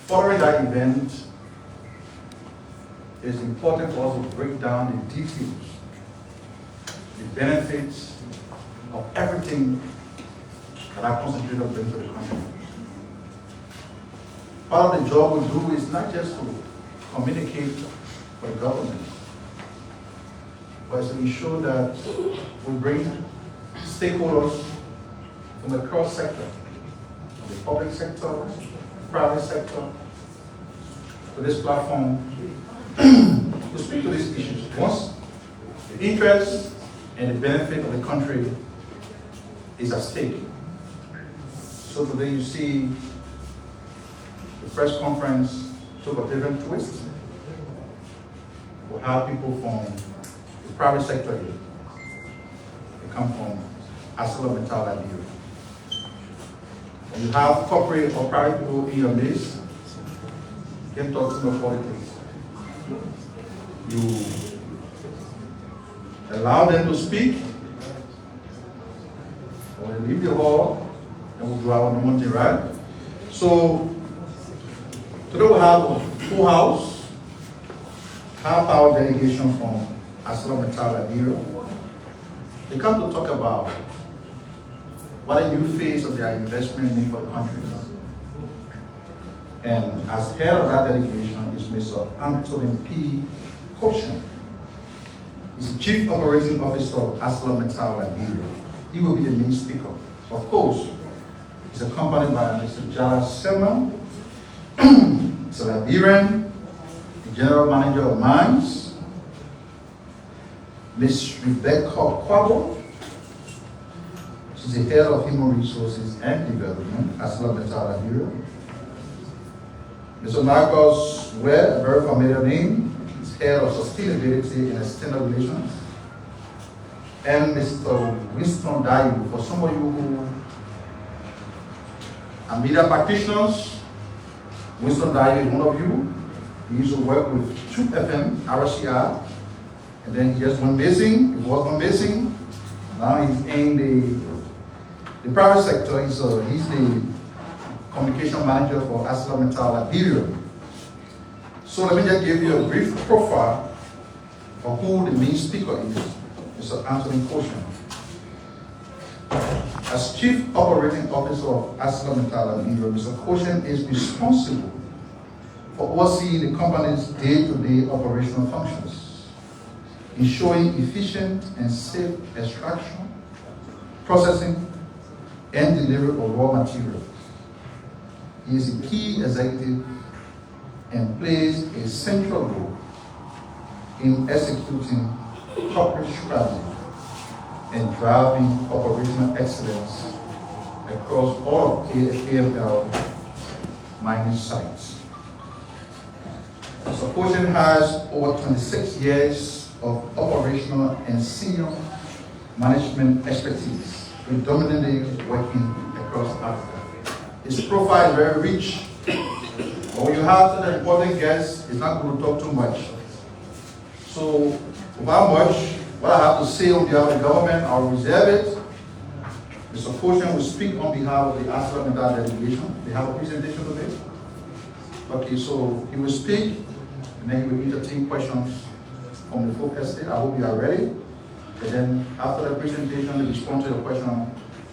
Following that event, it is important for us to break down the details, the benefits of everything that our constitution brings to the country. Part of the job we do is not just to communicate with the government, but to ensure that we bring stakeholders from the cross sector, the public sector, private sector, to this platform to speak to these issues. Once the interest and the benefit of the country is at stake. So today you see the press conference took a different twist. We'll have people from the private sector here. They come from ArcelorMittal Liberia. When you have corporate or private people in your midst, you can talk to them about politics. You allow them to speak. When they leave the hall, and we'll do our normal thing, right? So today we have a full house, high-power delegation from ArcelorMittal Liberia. They come to talk about what a new phase of their investment means for the country. And as head of that delegation is Mr. Anthony P. Caution. He's the Chief Operating Officer of ArcelorMittal Liberia. He will be the main speaker. Of course, he's accompanied by Mr. Jala Selman, Mr. Liberian, the General Manager of Mines, Ms. Rebecca Kwabo. She's the Head of Human Resources and Development, ArcelorMittal Liberia. Mr. Marcos Ware, a very familiar name, is Head of Sustainability and External Relations. And Mr. Winston Dayu, for some of you who are media practitioners, Winston Dayu is one of you. He used to work with 2FM, RCR, and then he just went missing. He was missing. Now he's in the private sector. He's the communication manager for ArcelorMittal Liberia. So let me just give you a brief profile of who the main speaker is, Mr. Anthony Caution. As Chief Operating Officer of ArcelorMittal Liberia, Mr. Caution is responsible for overseeing the company's day-to-day operational functions, ensuring efficient and safe extraction, processing, and delivery of raw materials. He is a key executive and plays a central role in executing corporate strategy and driving operational excellence across all of AFL mining sites. Mr. Caution has over 26 years of operational and senior management expertise, predominantly working across Africa. His profile is very rich, but when you have such an important guest, it's not going to talk too much. So, without much, what I have to say on behalf of the government, I'll reserve it. Mr. Caution will speak on behalf of the ArcelorMittal delegation. They have a presentation today. Okay, so he will speak, and then he will entertain questions from the focus state. I hope you are ready. And then after the presentation, they respond to the question,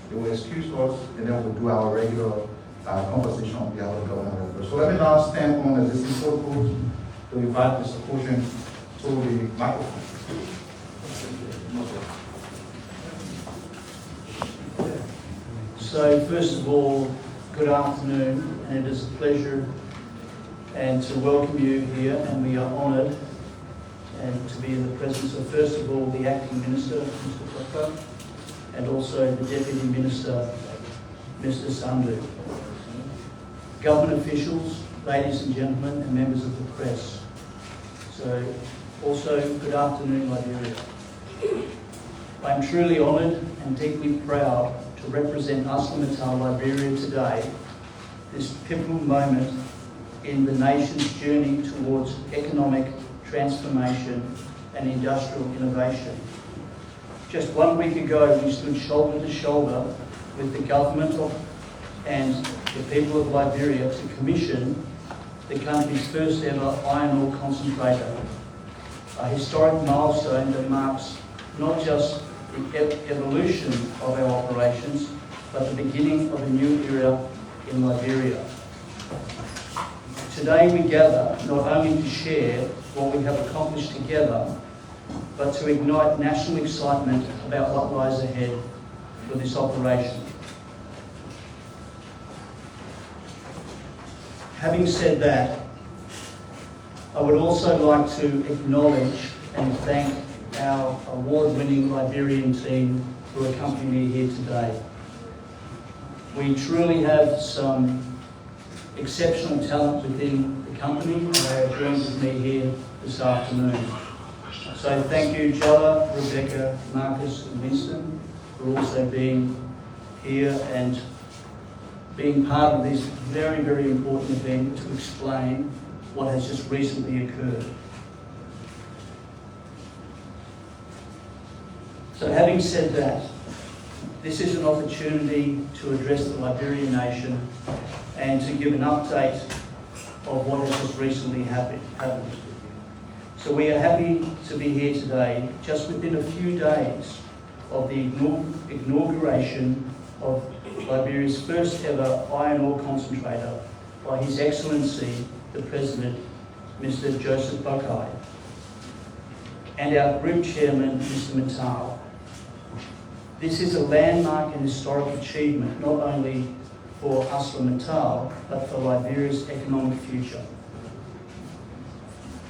they will excuse us, and then we'll do our regular conversation on behalf of the government. So let me now stand on the listening protocol to invite Mr. Caution to the microphone. So first of all, good afternoon, and it is a pleasure and to welcome you here, and we are honoured and to be in the presence of, first of all, the Acting Minister, Mr. Tucker, and also the Deputy Minister, Mr. Sandhu. Government officials, ladies and gentlemen, and members of the press. So also, good afternoon, Liberia. I am truly honoured and deeply proud to represent ArcelorMittal Liberia today, this pivotal moment in the nation's journey towards economic transformation and industrial innovation. Just 1 week ago, we stood shoulder to shoulder with the government and the people of Liberia to commission the country's first ever iron ore concentrator, a historic milestone that marks not just the evolution of our operations, but the beginning of a new era in Liberia. Today we gather not only to share what we have accomplished together, but to ignite national excitement about what lies ahead for this operation. Having said that, I would also like to acknowledge and thank our award-winning Liberian team who accompany me here today. We truly have some exceptional talent within the company, and they are joined with me here this afternoon. So thank you, Jella, Rebecca, Marcus and Winston for also being here and being part of this very, very important event to explain what has just recently occurred. So having said that, this is an opportunity to address the Liberian nation and to give an update of what has just recently happened. So we are happy to be here today, just within a few days of the inauguration of Liberia's first ever iron ore concentrator by His Excellency, the President, Mr. Joseph Boakai, and our Group Chairman, Mr. Mittal. This is a landmark and historic achievement, not only for ArcelorMittal, but for Liberia's economic future.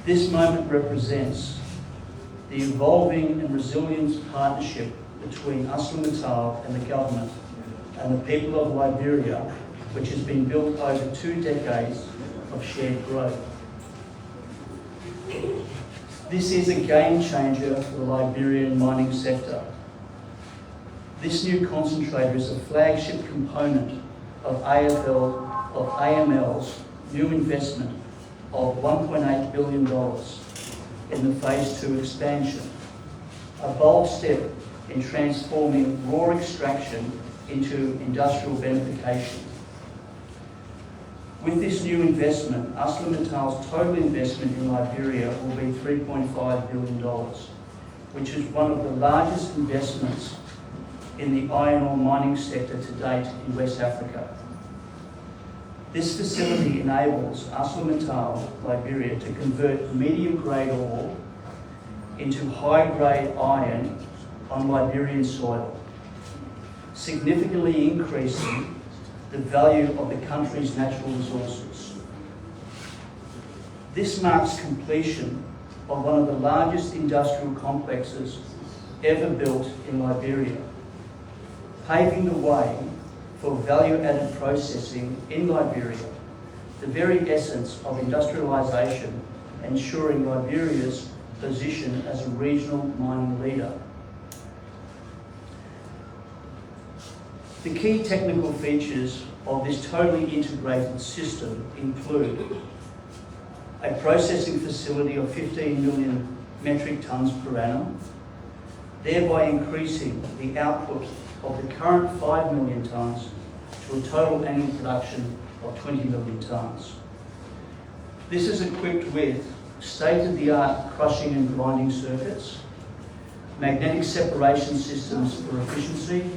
This moment represents the evolving and resilient partnership between ArcelorMittal and the government and the people of Liberia, which has been built over 2 decades of shared growth. This is a game changer for the Liberian mining sector. This new concentrator is a flagship component of AML's new investment of $1.8 billion in the Phase 2 expansion, a bold step in transforming raw extraction into industrial beneficiation. With this new investment, ArcelorMittal's total investment in Liberia will be $3.5 billion, which is one of the largest investments in the iron ore mining sector to date in West Africa. This facility enables ArcelorMittal Liberia to convert medium-grade ore into high-grade iron on Liberian soil, significantly increasing the value of the country's natural resources. This marks completion of one of the largest industrial complexes ever built in Liberia, paving the way for value-added processing in Liberia, the very essence of industrialisation, ensuring Liberia's position as a regional mining leader. The key technical features of this totally integrated system include a processing facility of 15 million metric tonnes per annum, thereby increasing the output of the current 5 million tonnes to a total annual production of 20 million tonnes. This is equipped with state-of-the-art crushing and grinding circuits, magnetic separation systems for efficiency,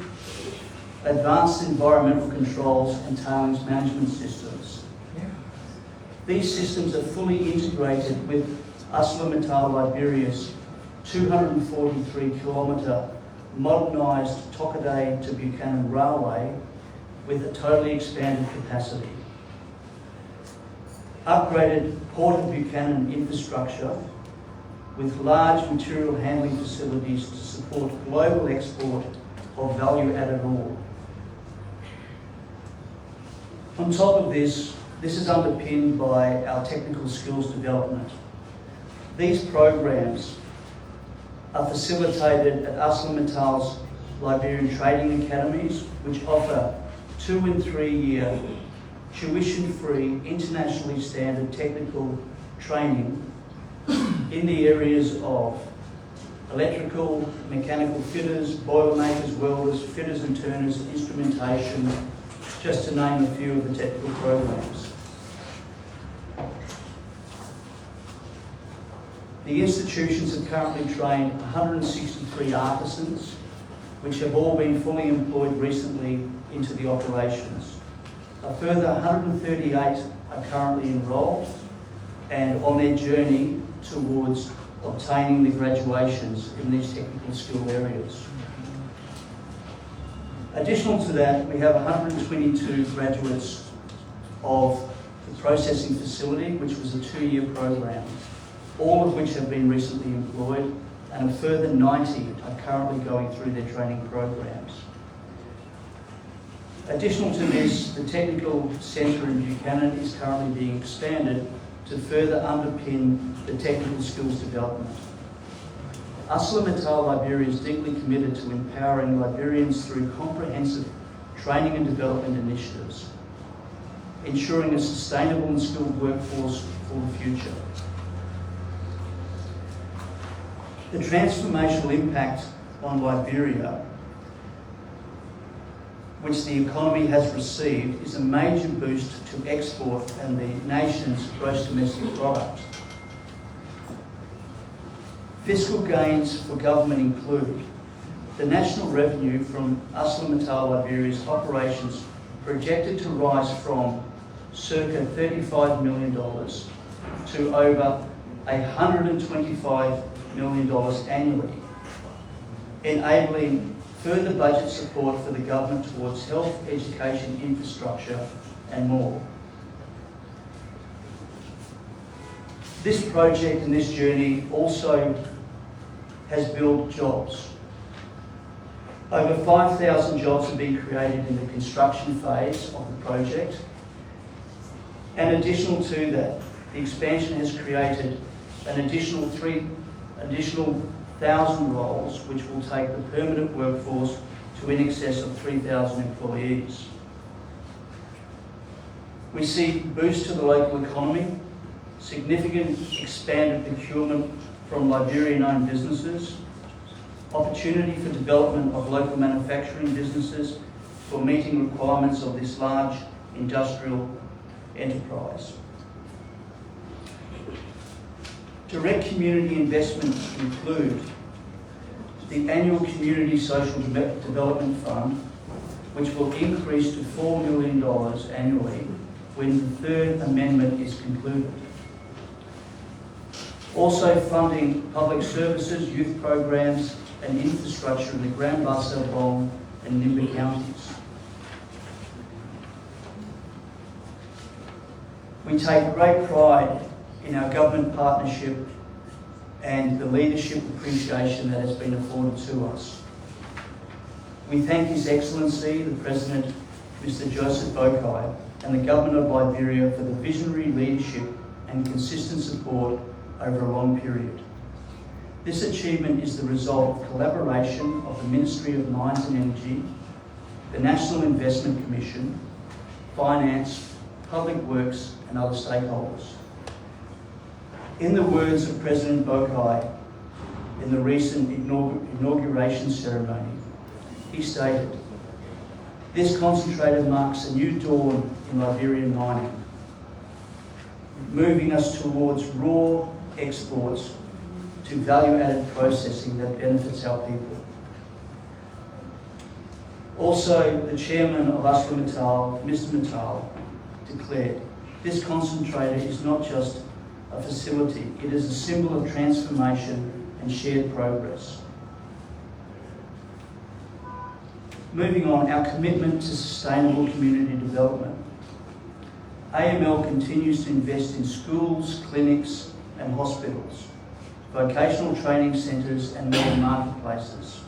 advanced environmental controls and tailings management systems. These systems are fully integrated with ArcelorMittal Liberia's 243-kilometre modernised Tokode to Buchanan Railway with a totally expanded capacity. Upgraded Port of Buchanan infrastructure with large material handling facilities to support global export of value-added ore. On top of this, this is underpinned by our technical skills development. These programs are facilitated at ArcelorMittal's Liberian Trading Academies, which offer 2- and 3-year tuition-free, internationally standard technical training in the areas of electrical, mechanical fitters, boilermakers, welders, fitters and turners, instrumentation, just to name a few of the technical programs. The institutions have currently trained 163 artisans, which have all been fully employed recently into the operations. A further 138 are currently enrolled and on their journey towards obtaining the graduations in these technical skill areas. Additional to that, we have 122 graduates of the processing facility, which was a 2-year program, all of which have been recently employed, and a further 90 are currently going through their training programs. Additional to this, the Technical Centre in Buchanan is currently being expanded to further underpin the technical skills development. ArcelorMittal Liberia is deeply committed to empowering Liberians through comprehensive training and development initiatives, ensuring a sustainable and skilled workforce for the future. The transformational impact on Liberia, which the economy has received, is a major boost to export and the nation's gross domestic product. Fiscal gains for government include the national revenue from ArcelorMittal Liberia's operations projected to rise from circa $35 million to over $125 million annually, enabling further budget support for the government towards health, education, infrastructure and more. This project and this journey also has built jobs. Over 5,000 jobs have been created in the construction phase of the project. And additional to that, the expansion has created an additional 1,000 roles, which will take the permanent workforce to in excess of 3,000 employees. We see boost to the local economy, significant expanded procurement from Liberian-owned businesses, opportunity for development of local manufacturing businesses for meeting requirements of this large industrial enterprise. Direct community investments include the annual Community Social Development Fund, which will increase to $4 million annually when the third amendment is concluded. Also funding public services, youth programs and infrastructure in the Grand Bassa, Bong and Nimba counties. We take great pride in our government partnership and the leadership appreciation that has been afforded to us. We thank His Excellency, the President, Mr. Joseph Boakai, and the Government of Liberia for the visionary leadership and consistent support over a long period. This achievement is the result of collaboration of the Ministry of Mines and Energy, the National Investment Commission, Finance, Public Works and other stakeholders. In the words of President Boakai in the recent inauguration ceremony, he stated, "This concentrator marks a new dawn in Liberian mining, moving us towards raw exports to value-added processing that benefits our people." Also, the chairman of ArcelorMittal, Mr. Mittal, declared, "This concentrator is not just a facility, it is a symbol of transformation and shared progress." Moving on, our commitment to sustainable community development. AML continues to invest in schools, clinics and hospitals, vocational training centres and modern marketplaces.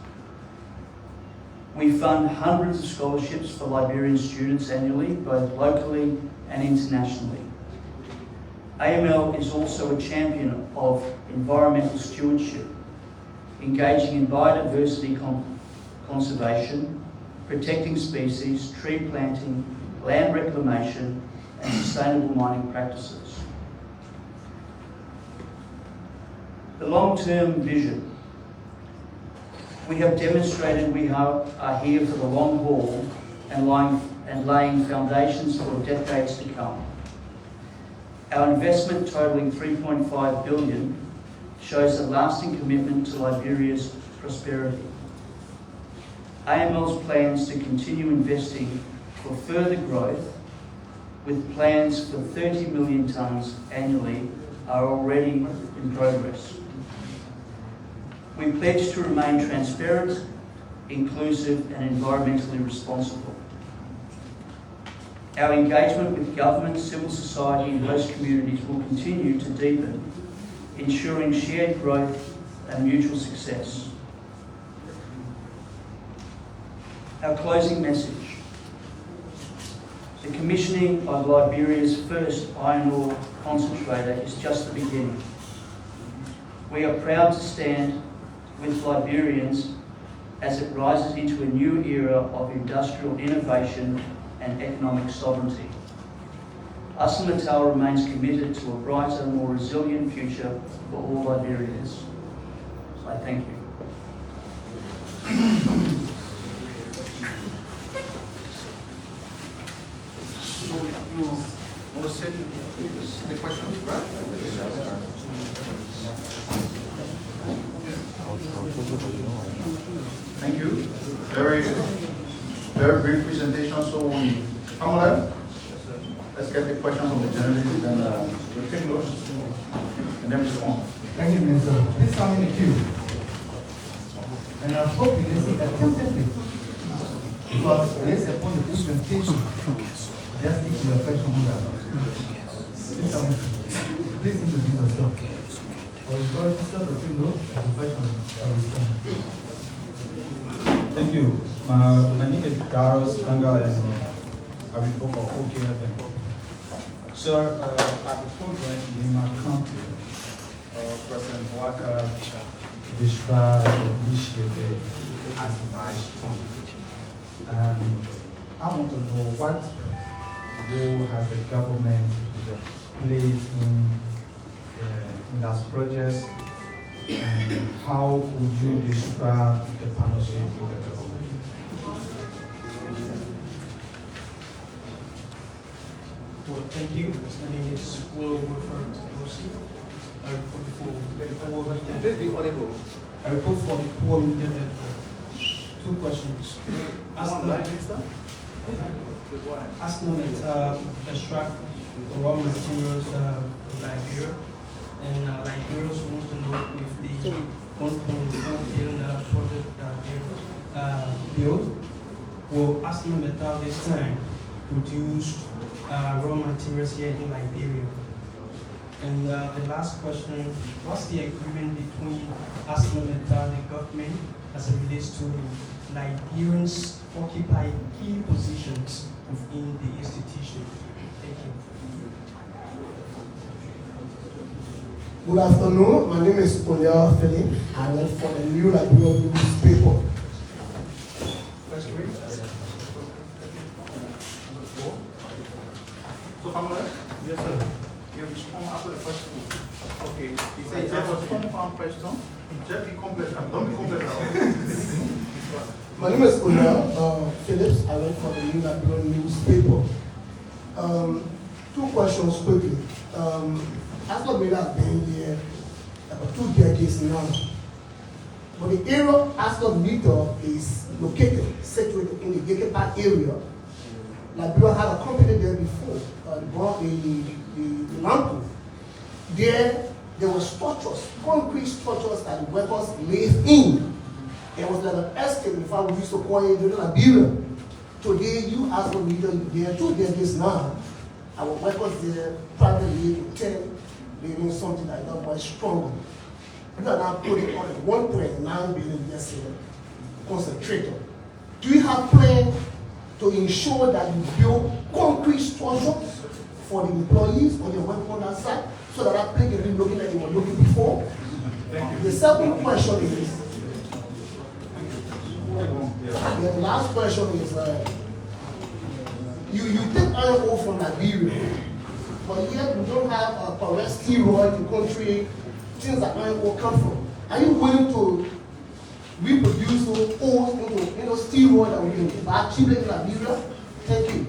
We fund hundreds of scholarships for Liberian students annually, both locally and internationally. AML is also a champion of environmental stewardship, engaging in biodiversity conservation, protecting species, tree planting, land reclamation, and sustainable mining practices. The long-term vision. We have demonstrated we are here for the long haul and laying foundations for decades to come. Our investment totaling $3.5 billion shows a lasting commitment to Liberia's prosperity. AML's plans to continue investing for further growth, with plans for 30 million tonnes annually, are already in progress. We pledge to remain transparent, inclusive and environmentally responsible. Our engagement with government, civil society and host communities will continue to deepen, ensuring shared growth and mutual success. Our closing message. The commissioning of Liberia's first iron ore concentrator is just the beginning. We are proud to stand with Liberians as it rises into a new era of industrial innovation and economic sovereignty. ArcelorMittal remains committed to a brighter, more resilient future for all Liberians. So I thank you. You want to send the questions, right? Thank you. Very brief presentation. So we come on. Let's get the questions from the journalists and we'll take notes and then respond. Thank you, Minister. Please come in the queue. And I hope you listen attentively because based upon the presentation, just stick to your question. Please introduce yourself. I will go to start the note and the question I will respond. Thank you. My name is Daros Kanga and I will go for OKFM. Sir, at the program in my country, President Walker described the initiative as a milestone. I want to know what role has the government played in that project, and how would you describe the partnership with the government? Well, thank you. My name is Will Wilford Rossi. I report for the Poor Media. Two questions. ArcelorMittal extract raw materials in Liberia, and Liberians want to know if the 1.4 billion project built will ArcelorMittal this time produce raw materials here in Liberia. And the last question, what's the agreement between ArcelorMittal and the government as it relates to Liberians occupying key positions within the institution? Thank you. Good afternoon. My name is Onya Philip. I work for the New Liberia newspaper. So, Pamela? Yes, sir. You respond after the question. Okay. He said, "I was one question." Just be complete. Don't be complete. My name is Onya Phillips. I work for the New Liberia newspaper. Two questions quickly. ArcelorMittal has been here about 2 decades now. But the area ArcelorMittal is located, situated in the Gekeba area. Liberia had a company there before, the Lampo. There were structures, concrete structures that the workers lived in. It was like an escape before we used to call it in Liberia. Today, you ArcelorMittal there 2 decades now. Our workers there privately live in 10, living something like that, but stronger. We are now putting on a 1.9 billion yesterday concentrator. Do you have plans to ensure that you build concrete structures for the employees when they work on that site, so that that place is looking like they were looking before? The second question is, the last question is, you take iron ore from Liberia, but yet we don't have a correct steroid in the country, things that iron ore come from. Are you willing to reproduce those ores into steroid that we can buy cheaply in Liberia? Thank you.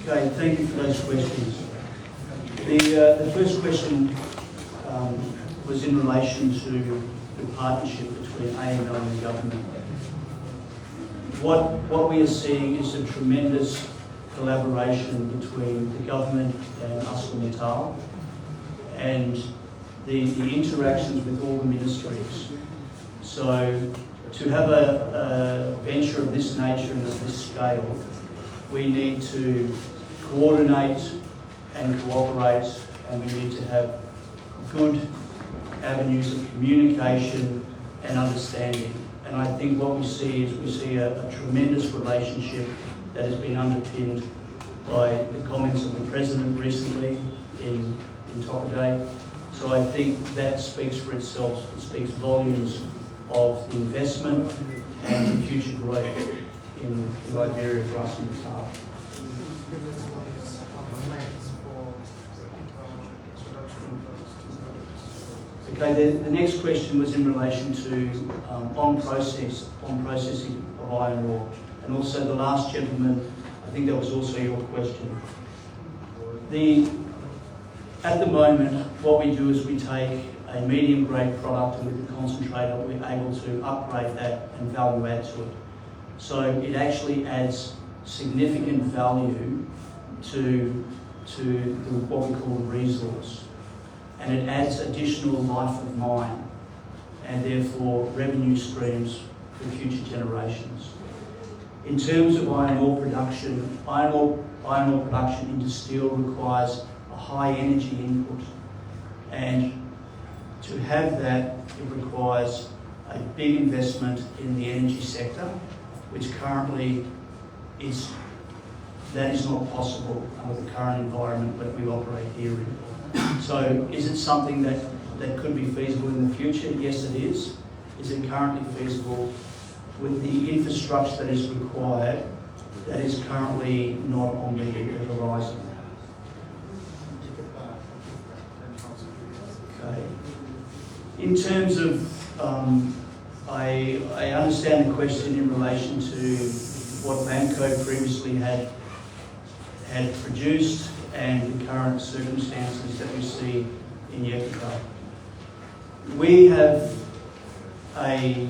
Okay, thank you for those questions. The first question was in relation to the partnership between AML and the government. What we are seeing is a tremendous collaboration between the government and ArcelorMittal, and the interactions with all the ministries. So to have a venture of this nature and of this scale, we need to coordinate and cooperate, and we need to have good avenues of communication and understanding. And I think what we see is a tremendous relationship that has been underpinned by the comments of the President recently in Tokyo. So I think that speaks for itself. It speaks volumes of the investment and the future growth in Liberia for us in the south. Okay, the next question was in relation to on processing of iron ore, and also the last gentleman, I think that was also your question. At the moment, what we do is we take a medium grade product, and with the concentrator we're able to upgrade that and value add to it. So it actually adds significant value to what we call the resource. And it adds additional life of mine, and therefore revenue streams for future generations. In terms of iron ore production, iron ore production into steel requires a high energy input, and to have that, it requires a big investment in the energy sector, which currently is not possible under the current environment that we operate here in. So is it something that could be feasible in the future? Yes, it is. Is it currently feasible with the infrastructure that is required? That is currently not on the horizon. Okay. In terms of, I understand the question in relation to what Bamco previously had produced and the current circumstances that we see in Yekika. We have a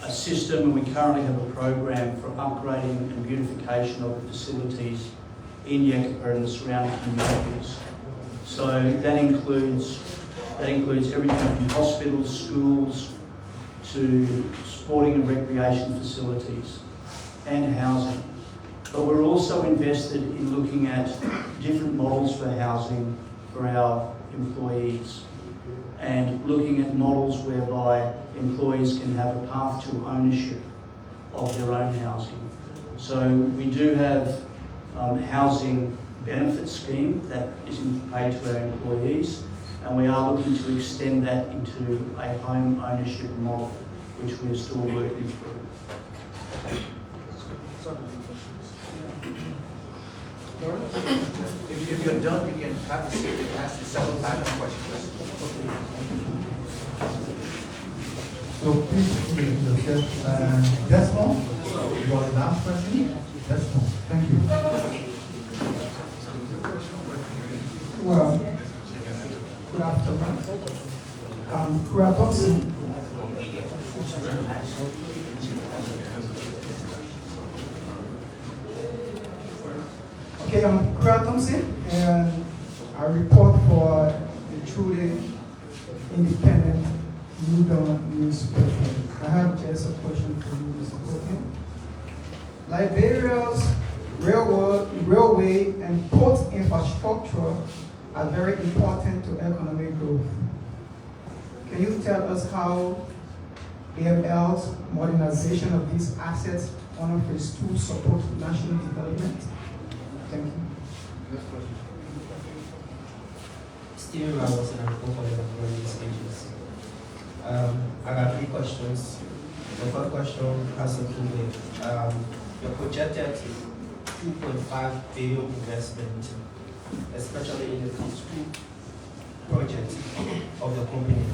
system, and we currently have a program for upgrading and beautification of the facilities in Yekika and the surrounding communities. So that includes everything from hospitals, schools, to sporting and recreation facilities and housing. But we're also invested in looking at different models for housing for our employees, and looking at models whereby employees can have a path to ownership of their own housing. So we do have housing benefit scheme that is paid to our employees, and we are looking to extend that into a home ownership model, which we're still working through. If you're done, you can have a seat and ask the second time questions. So please introduce yourself. Desmond, you are the last person. Desmond, thank you. Well, good afternoon. Kura Thompson. Okay, I'm Kura Thompson, and I report for the truly independent New Dawn newspaper. I have just a question for you, Mr. Copeland. Liberia's railway and port infrastructure are very important to economic growth. Can you tell us how AML's modernization of these assets on phase 2 support national development? Thank you. Steven Ramos and I'm for the News Agency. I got 3 questions. The first question has to do with your projected 2.5 billion investment, especially in the phase 2 project of the company.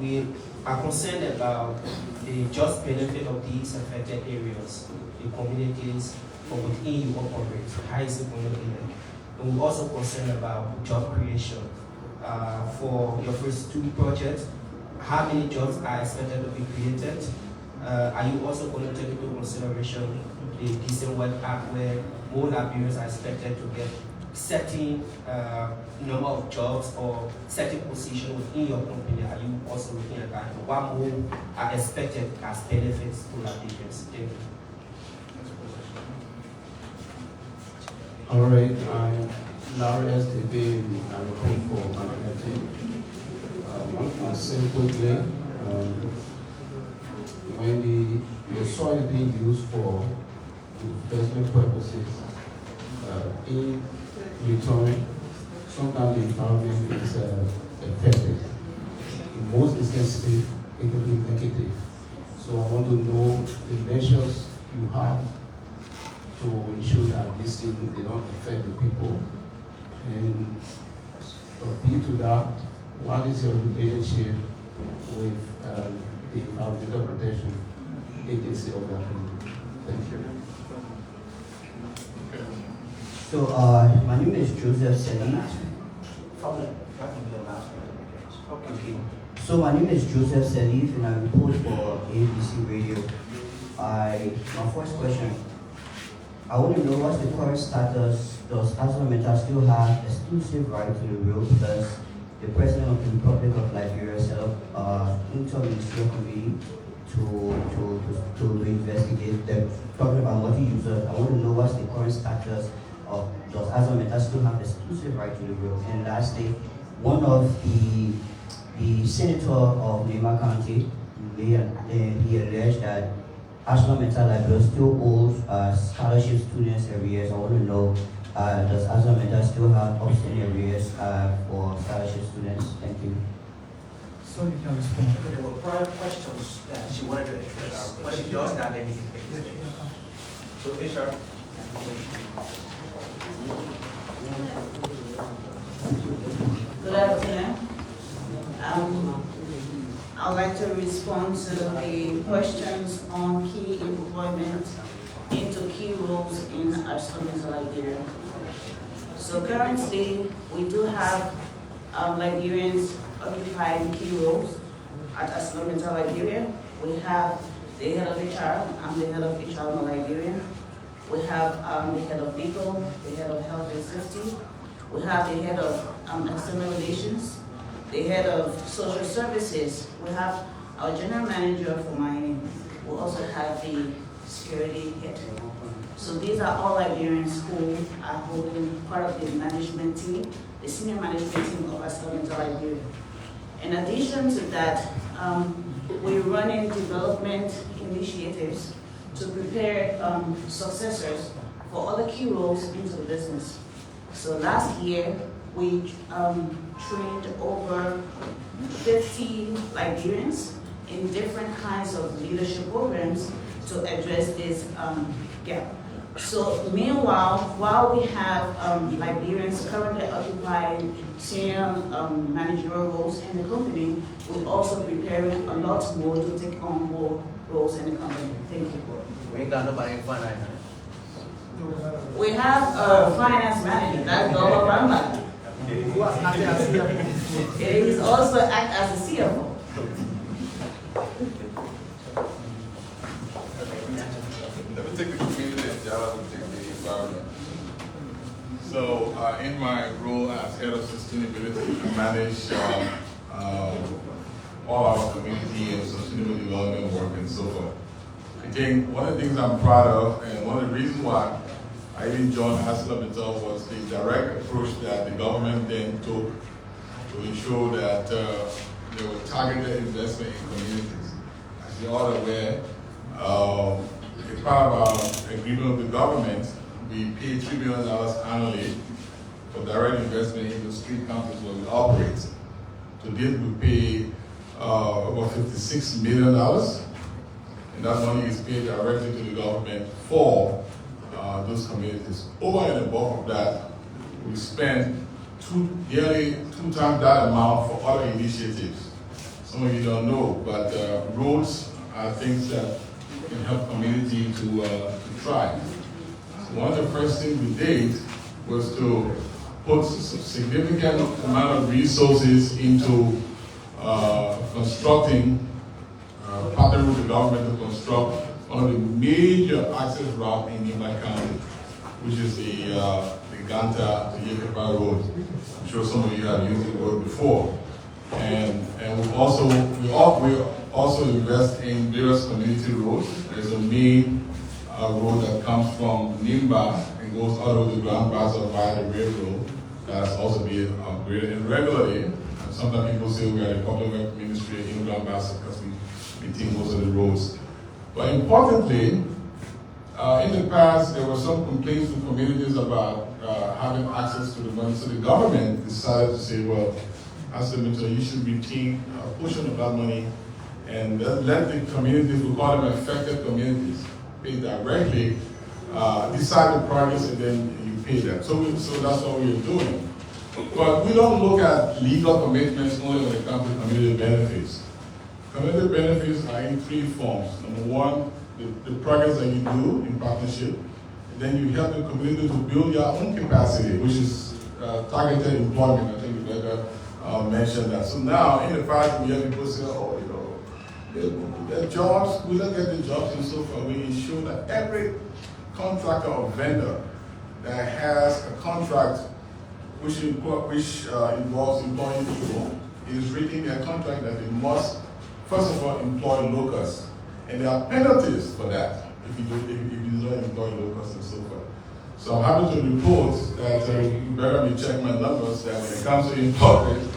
We are concerned about the just benefit of these affected areas, the communities from within you operate, how is it going to be like? And we're also concerned about job creation. For your first 2 projects, how many jobs are expected to be created? Are you also going to take into consideration the Decent Work Act where more Liberians are expected to get certain number of jobs or certain position within your company? Are you also looking at that? What more are expected as benefits to Liberians? Thank you. All right, I'm Larry SDB, I'm looking for marketing. I'll say quickly, when the soil is being used for investment purposes, in return, sometimes the environment is affected. In most instances, it will be negative. So I want to know the measures you have to ensure that these things they don't affect the people. And due to that, what is your relationship with the Environmental Protection Agency of that country? Thank you. So my name is Joseph Selly. Okay. So my name is Joseph Selly and I report for ABC Radio. My first question, I want to know what's the current status. Does ArcelorMittal still have exclusive right to the rail? Because the President of the Republic of Liberia set up inter-ministerial committee to investigate them. Talking about multi-users, I want to know what's the current status of does ArcelorMittal still have exclusive right to the rail? And lastly, one of the senator of Nema County, he alleged that ArcelorMittal Liberia still owes scholarship students every year. So I want to know, does ArcelorMittal still have outstanding arrears for scholarship students? Thank you. So you can respond. There were prior questions that she wanted to address, but she does not let me. So, HR. Good afternoon. I'd like to respond to the questions on key employment into key roles in ArcelorMittal Liberia. So currently, we do have Liberians occupying key roles at ArcelorMittal Liberia. We have the head of HR, I'm the head of HR in Liberia. We have the head of legal, the head of health and safety. We have the head of external relations, the head of social services. We have our general manager for mining. We also have the security head. So these are all Liberians who are holding part of the management team, the senior management team of ArcelorMittal Liberia. In addition to that, we're running development initiatives to prepare successors for other key roles into the business. So last year, we trained over 50 Liberians in different kinds of leadership programs to address this gap. So meanwhile, while we have Liberians currently occupying senior managerial roles in the company, we're also preparing a lot more to take on more roles in the company. Thank you. We ain't got nobody in front right now. We have a finance manager, that's Dolo Ramba. Who has acted as CFO? It is also act as a CFO. Let me take the community and Jala will take the environment. So in my role as head of sustainability, I manage all our community and sustainable development work and so forth. Again, one of the things I'm proud of, and one of the reasons why I even joined ArcelorMittal was the direct approach that the government then took to ensure that there was targeted investment in communities. As you're all aware, as part of our agreement with the government, we pay $3 million annually for direct investment into street counters where we operate. To date, we pay about $56 million, and that money is paid directly to the government for those communities. Over and above of that, we spend nearly 2 times that amount for other initiatives. Some of you don't know, but roads are things that can help community to thrive. So one of the first things we did was to put some significant amount of resources into constructing, partnering with the government to construct one of the major access routes in Nimba County, which is the Ganta to Yekapa Road. I'm sure some of you have used the road before. And we also invest in various community roads. There's a main road that comes from Nimba and goes all over the Grand Bazaar via the railroad. That's also being upgraded. And regularly, sometimes people say we are the public works ministry in Grand Bazaar because we maintain most of the roads. But importantly, in the past, there were some complaints from communities about having access to the money. So the government decided to say, well, as the mentor, you should retain a portion of that money and let the communities, we call them affected communities, pay directly, decide the progress, and then you pay them. So that's what we're doing. But we don't look at legal commitments only when it comes to community benefits. Community benefits are in 3 forms. Number 1, the progress that you do in partnership. And then you help the community to build your own capacity, which is targeted employment. I think Rebecca mentioned that. So now, in the past, we have people say, oh, the jobs, we don't get the jobs and so forth. We ensure that every contractor or vendor that has a contract which involves employing people is reading their contract that they must, first of all, employ locals. And there are penalties for that if you do not employ locals and so forth. So I'm happy to report that you better be checking my numbers that when it comes to employment,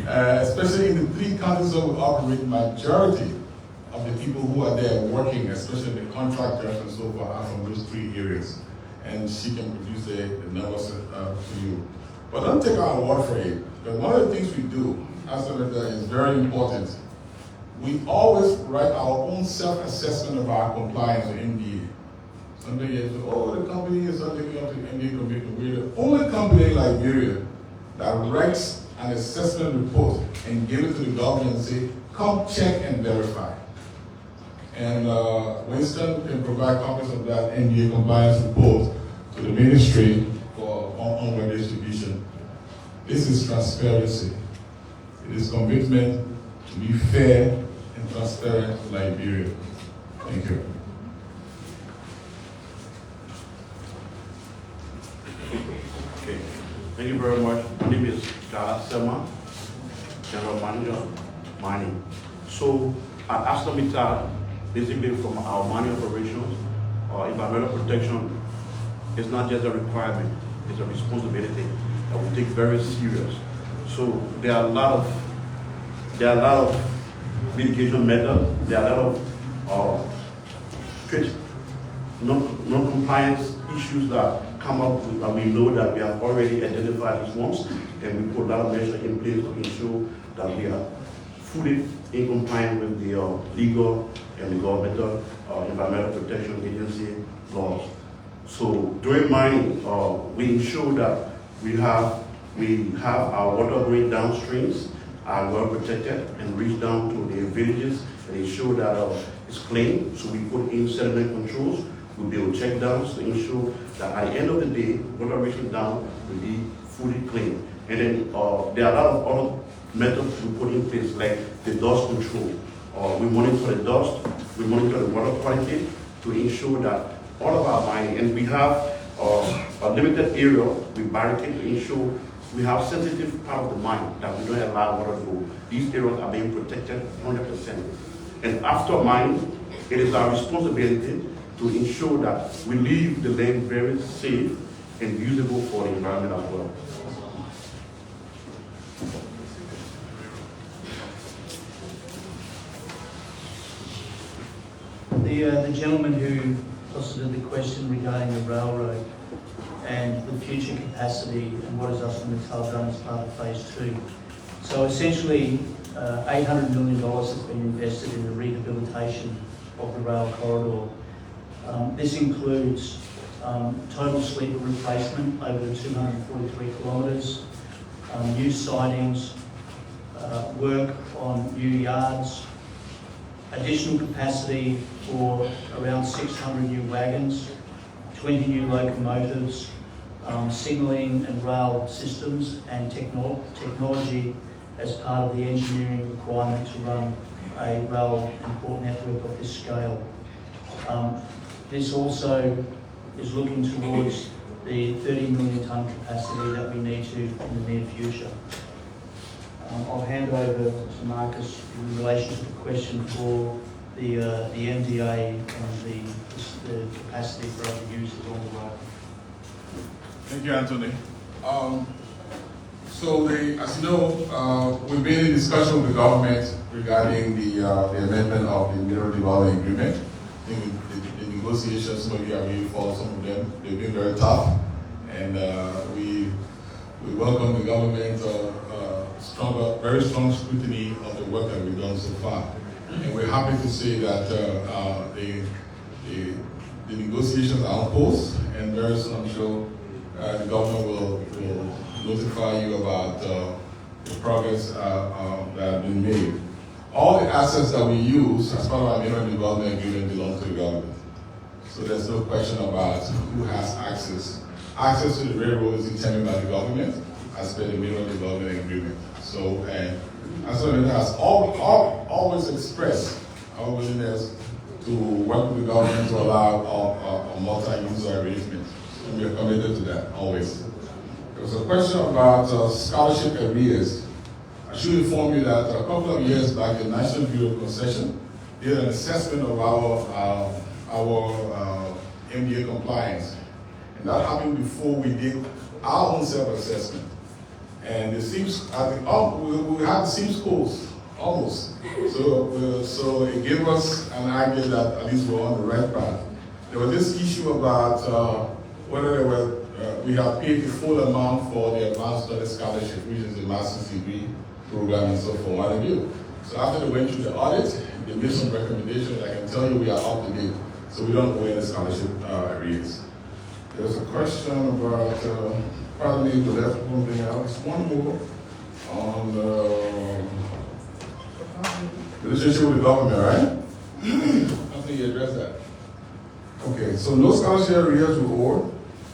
especially in the 3 counties that we operate, majority of the people who are there working, especially the contractors and so forth, are from those 3 areas. And she can produce the numbers to you. But don't take our word for it. Because one of the things we do, as a leader, is very important. We always write our own self-assessment of our compliance with NDA. Somebody says, oh, the company is not living up to NDA commitment. We're the only company in Liberia that writes an assessment report and give it to the government and say, come check and verify. And Winston can provide copies of that NDA compliance report to the ministry for onward distribution. This is transparency. It is commitment to be fair and transparent to Liberia. Thank you. Okay. Thank you very much. My name is Jala Sema, General Manager, Mining. So at ArcelorMittal, basically from our mining operations, environmental protection is not just a requirement, it's a responsibility that we take very serious. So there are a lot of mitigation methods, there are a lot of strict non-compliance issues that come up with, and we know that we have already identified these ones, and we put a lot of measures in place to ensure that we are fully in compliance with the legal and the governmental environmental protection agency laws. So during mining, we ensure that we have our water going downstreams are well protected and reach down to the villages and ensure that it's clean. So we put in sediment controls. We build check dams to ensure that at the end of the day, water reaching down will be fully clean. And then there are a lot of other methods we put in place, like the dust control. We monitor the dust, we monitor the water quality to ensure that all of our mining, and we have a limited area we barricade to ensure we have sensitive part of the mine that we don't allow water to go. These areas are being protected 100%. And after mining, it is our responsibility to ensure that we leave the land very safe and usable for the environment as well. The gentleman who posited the question regarding the railroad, and the future capacity and what has ArcelorMittal done as part of phase 2. So essentially, $800 million has been invested in the rehabilitation of the rail corridor. This includes total sleeper replacement over the 243 kilometres, new sidings, work on new yards, additional capacity for around 600 new wagons, 20 new locomotives, signalling and rail systems and technology as part of the engineering requirement to run a rail import network of this scale. This also is looking towards the 30 million tonne capacity that we need to in the near future. I'll hand over to Marcus in relation to the question for the MDA and the capacity for other users on the road. Thank you, Anthony. As you know, we've been in discussion with the government regarding the amendment of the Mineral Development Agreement. I think the negotiations, some of you have really followed some of them. They've been very tough, and we welcome the government very strong scrutiny of the work that we've done so far. And we're happy to say that the negotiations are on course, and very soon I'm sure the government will notify you about the progress that has been made. All the assets that we use as part of our Mineral Development Agreement belong to the government. So there's no question about who has access. Access to the railroad is determined by the government as per the Mineral Development Agreement. So, and ArcelorMittal has always expressed our willingness to work with the government to allow a multi-user arrangement. And we are committed to that, always. There was a question about scholarship arrears. I should inform you that a couple of years back, the National Bureau of Concession did an assessment of our MDA compliance. And that happened before we did our own self-assessment. And it seems, we had the same scores, almost. So it gave us an idea that at least we're on the right path. There was this issue about whether we have paid the full amount for the advanced study scholarship, which is the master's degree program and so forth, what have you. So after they went through the audit, they made some recommendations. I can tell you we are up to date, so we don't owe any scholarship arrears. There's a question about, pardon me, the left one thing else. One more on the relationship with the government, right? I think you addressed that. Okay, so no scholarship arrears were owed,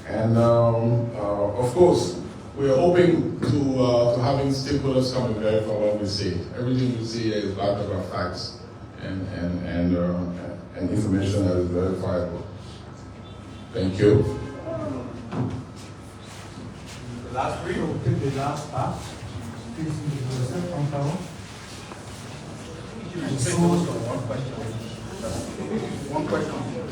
and of course, we are hoping to having stakeholders come and verify what we say. Everything we say here is backed up by facts and information that is verifiable. Thank you. The last three will take the last part. Please introduce yourself from Tao. One question.